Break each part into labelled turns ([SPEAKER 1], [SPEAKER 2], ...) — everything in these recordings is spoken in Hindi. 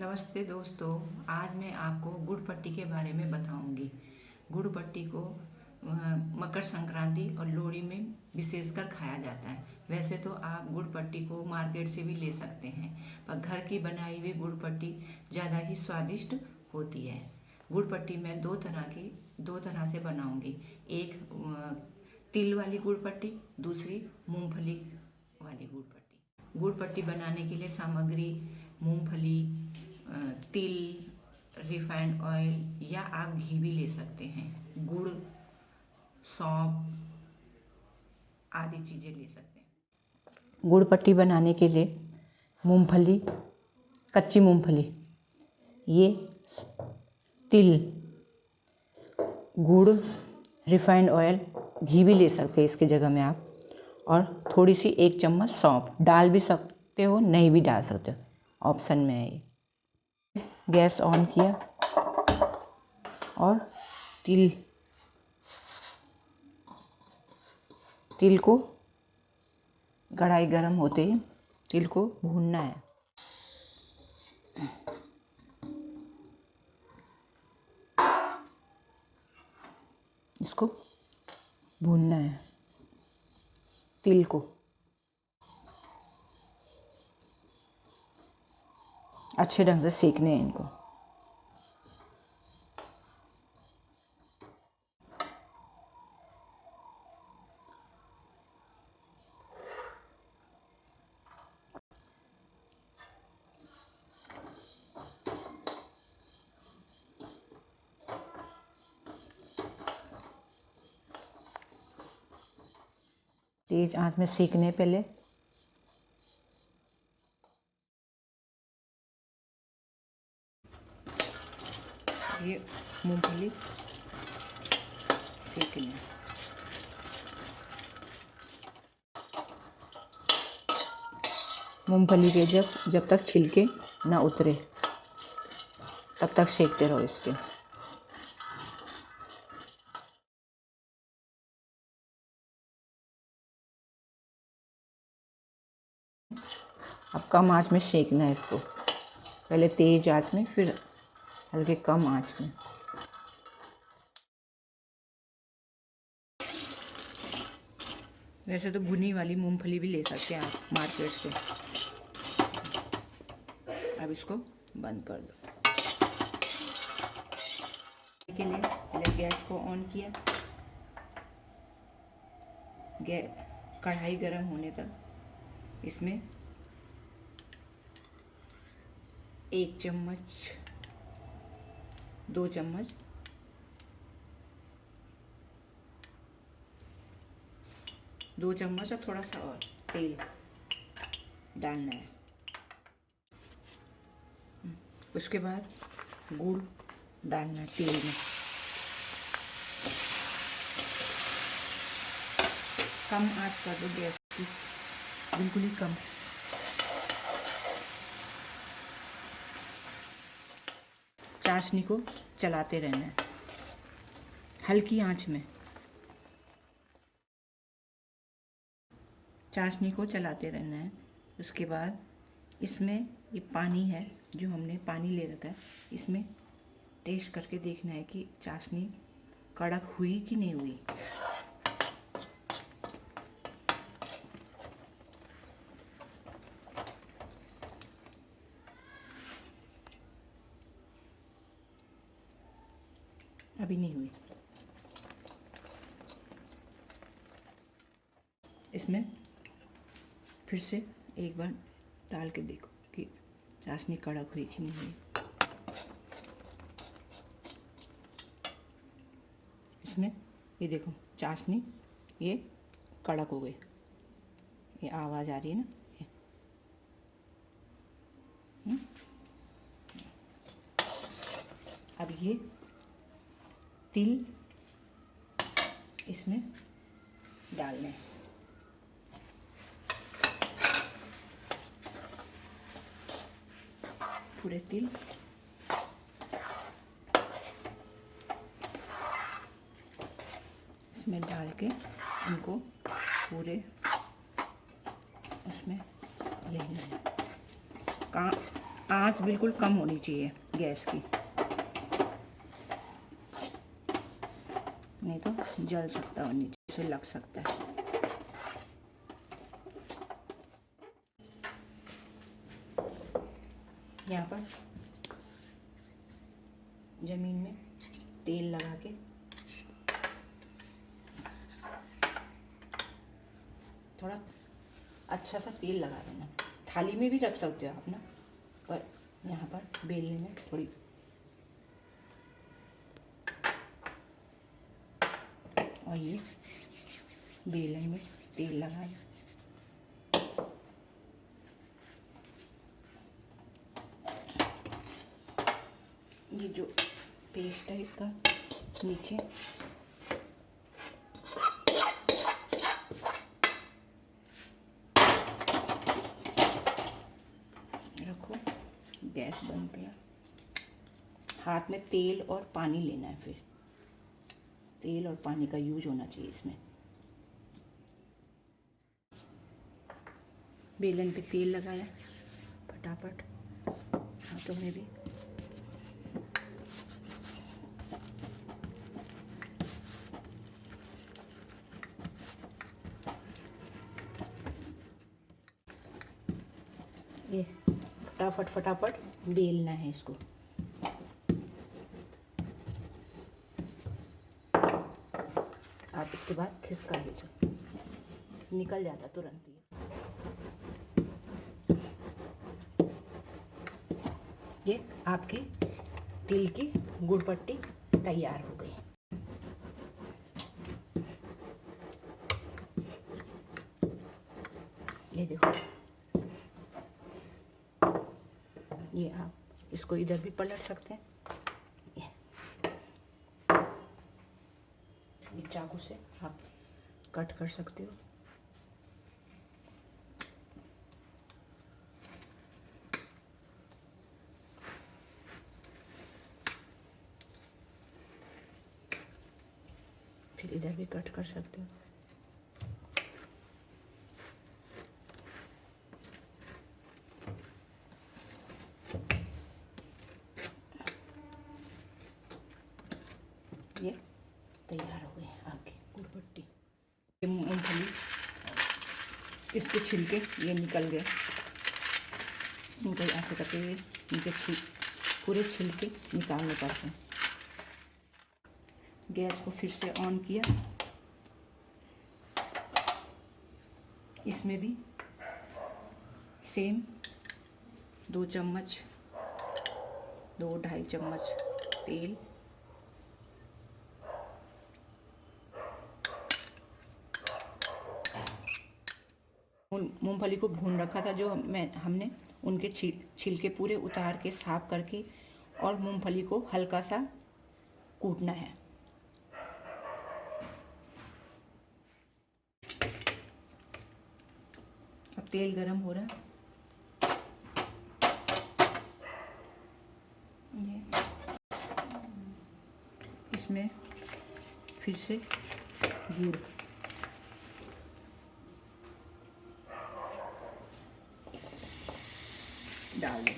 [SPEAKER 1] नमस्ते दोस्तों, आज मैं आपको गुड़ पट्टी के बारे में बताऊंगी। गुड़ पट्टी को मकर संक्रांति और लोहड़ी में विशेषकर खाया जाता है। वैसे तो आप गुड़ पट्टी को मार्केट से भी ले सकते हैं, पर घर की बनाई हुई गुड़ पट्टी ज़्यादा ही स्वादिष्ट होती है। गुड़ पट्टी मैं दो तरह से बनाऊंगी। एक तिल वाली गुड़ पट्टी, दूसरी मूंगफली वाली गुड़ पट्टी। गुड़ पट्टी बनाने के लिए सामग्री मूंगफली, तिल, रिफाइंड ऑयल या आप घी भी ले सकते हैं। गुड़, सौंफ आदि चीज़ें ले सकते हैं। गुड़ पट्टी बनाने के लिए मूंगफली, कच्ची मूंगफली, ये तिल, गुड़, रिफाइंड ऑयल, घी भी ले सकते हैं इसके जगह में आप, और थोड़ी सी 1 चम्मच सौंफ डाल भी सकते हो, नहीं भी डाल सकते हो, ऑप्शन में है ये। गैस ऑन किया और तिल को कढ़ाई गरम होते ही तिल को भूनना है। इसको भूनना है, तिल को अच्छे ढंग से सेकने हैं इनको। तेज आंच में सेकने पहले। ये मूंगफली सेकनी, मूंगफली के जब तक छिलके ना उतरे तब तक सेकते रहो इसके। अब कम आंच में सेकना है इसको, पहले तेज आंच में, फिर हल्के कम आंच में। वैसे तो भुनी वाली मूंगफली भी ले सकते हैं आप मार्केट से। अब इसको बंद कर दो। के लिए पहले गैस को ऑन किया, कढ़ाई गरम होने तक इसमें 1 चम्मच, 2 चम्मच और थोड़ा सा और तेल डालना है। उसके बाद गुड़ डालना है तेल में। कम आंच कर दो गैस की, बिल्कुल ही कम। चाशनी को चलाते रहना है हल्की आंच में। चाशनी को चलाते रहना है। उसके बाद इसमें ये पानी है, जो हमने पानी ले रखा है, इसमें टेस्ट करके देखना है कि चाशनी कड़क हुई कि नहीं हुई। अभी नहीं हुई। इसमें फिर से एक बार डाल के देखो कि चाशनी कड़क हुई कि नहीं हुई। इसमें ये देखो चाशनी ये कड़क हो गई, ये आवाज़ आ रही है ना। अब ये तिल इसमें डालने हैं। पूरे तिल इसमें डाल के इनको पूरे उसमें लेना है। आंच बिल्कुल कम होनी चाहिए गैस की, नहीं तो जल सकता है और नीचे से लग सकता है। यहाँ पर ज़मीन में तेल लगा के थोड़ा अच्छा सा तेल लगा देना। थाली में भी रख सकते हो आप ना, पर यहाँ पर बेलने में थोड़ी और ये बेलन में तेल लगाए। ये जो पेस्ट है इसका नीचे रखो। गैस बंद किया। हाथ में तेल और पानी लेना है, फिर तेल और पानी का यूज होना चाहिए इसमें। बेलन पे तेल लगाया फटाफट हाथों में भी। ये फटाफट फटाफट बेलना है इसको। आप इसके बाद खिसका लीजिए, निकल जाता तुरंत ही। ये आपकी तिल की गुड़ पट्टी तैयार हो गई। ये देखो, ये आप इसको इधर भी पलट सकते हैं। ये चाकू से आप कट कर सकते हो। फिर इधर भी कट कर सकते हो। ये तैयार हो गई आपकी गुड़ पट्टी। ये मूंगफली, इसके छिलके ये निकल गए। इनको ऐसे करते हुए इनके पूरे छिलके निकालने पड़ते हैं। गैस को फिर से ऑन किया। इसमें भी सेम 2 चम्मच 2-2.5 चम्मच तेल, मूंगफली को भून रखा था जो हमने उनके छिलके पूरे उतार के साफ करके, और मूंगफली को हल्का सा कूटना है। अब तेल गरम हो रहा है। ये इसमें फिर से गुड़ डाल दें।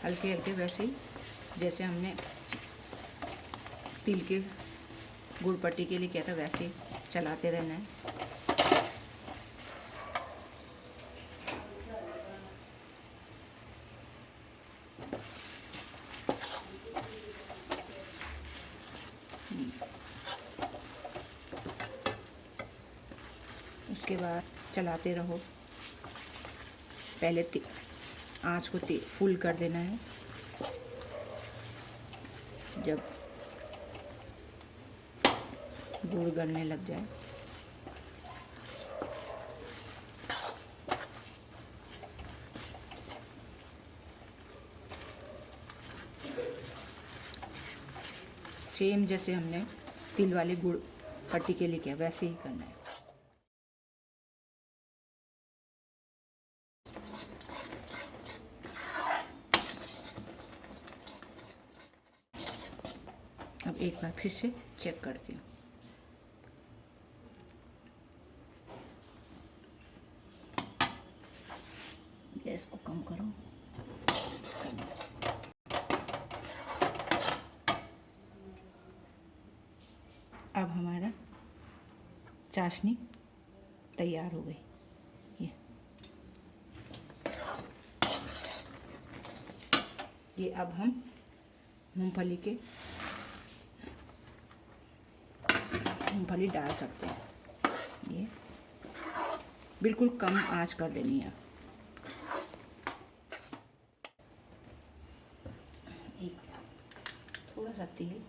[SPEAKER 1] हल्के हल्के वैसे ही जैसे हमने तिल के गुड़ पट्टी के लिए किया था, वैसे ही चलाते रहना है। उसके बाद चलाते रहो। पहले आँच को फुल कर देना है। जब गुड़ गलने लग जाए सेम जैसे हमने तिल वाले गुड़ पट्टी के लिए किया वैसे ही करना है। अब एक बार फिर से चेक करती हूँ। गैस को कम करो। अब हमारा चाशनी तैयार हो गई। ये अब हम मूंगफली डाल सकते हैं। ये बिल्कुल कम आंच कर देनी है। थोड़ा सा तेल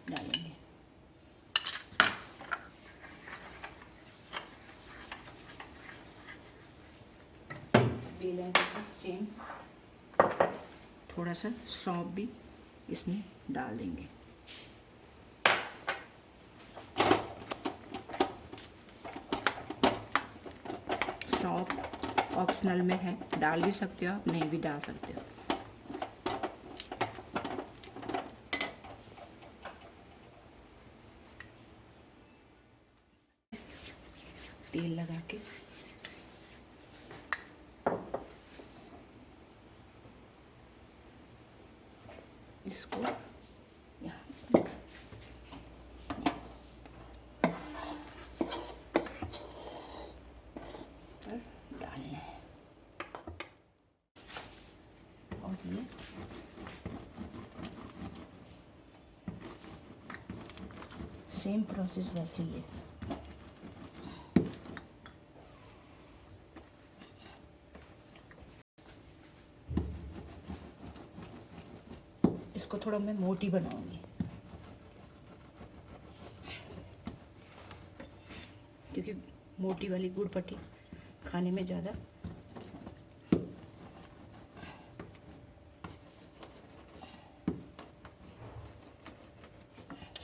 [SPEAKER 1] डालेंगे। बेलन के साथ सेम थोड़ा सा सौंफ भी इसमें डाल देंगे। सौंफ ऑप्शनल में है, डाल भी सकते हो आप, नहीं भी डाल सकते हो। तेल लगा के इसको यहाँ पर डालना है। और ये सेम प्रोसेस वैसे ही है। इसको थोड़ा मैं मोटी बनाऊंगी क्योंकि मोटी वाली गुड़ पट्टी खाने में ज़्यादा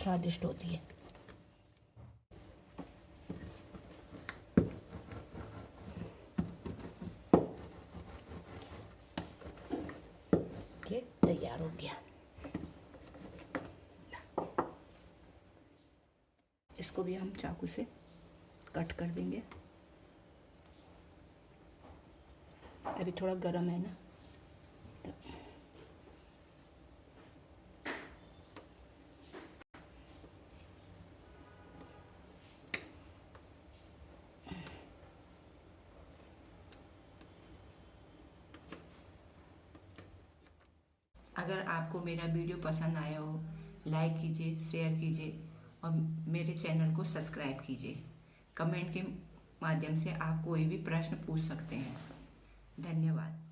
[SPEAKER 1] स्वादिष्ट होती है। ये तैयार हो गया। इसको भी हम चाकू से कट कर देंगे। अभी थोड़ा गर्म है ना, अगर आपको मेरा वीडियो पसंद आया हो, लाइक कीजिए, शेयर कीजिए और मेरे चैनल को सब्सक्राइब कीजिए। कमेंट के माध्यम से आप कोई भी प्रश्न पूछ सकते हैं। धन्यवाद।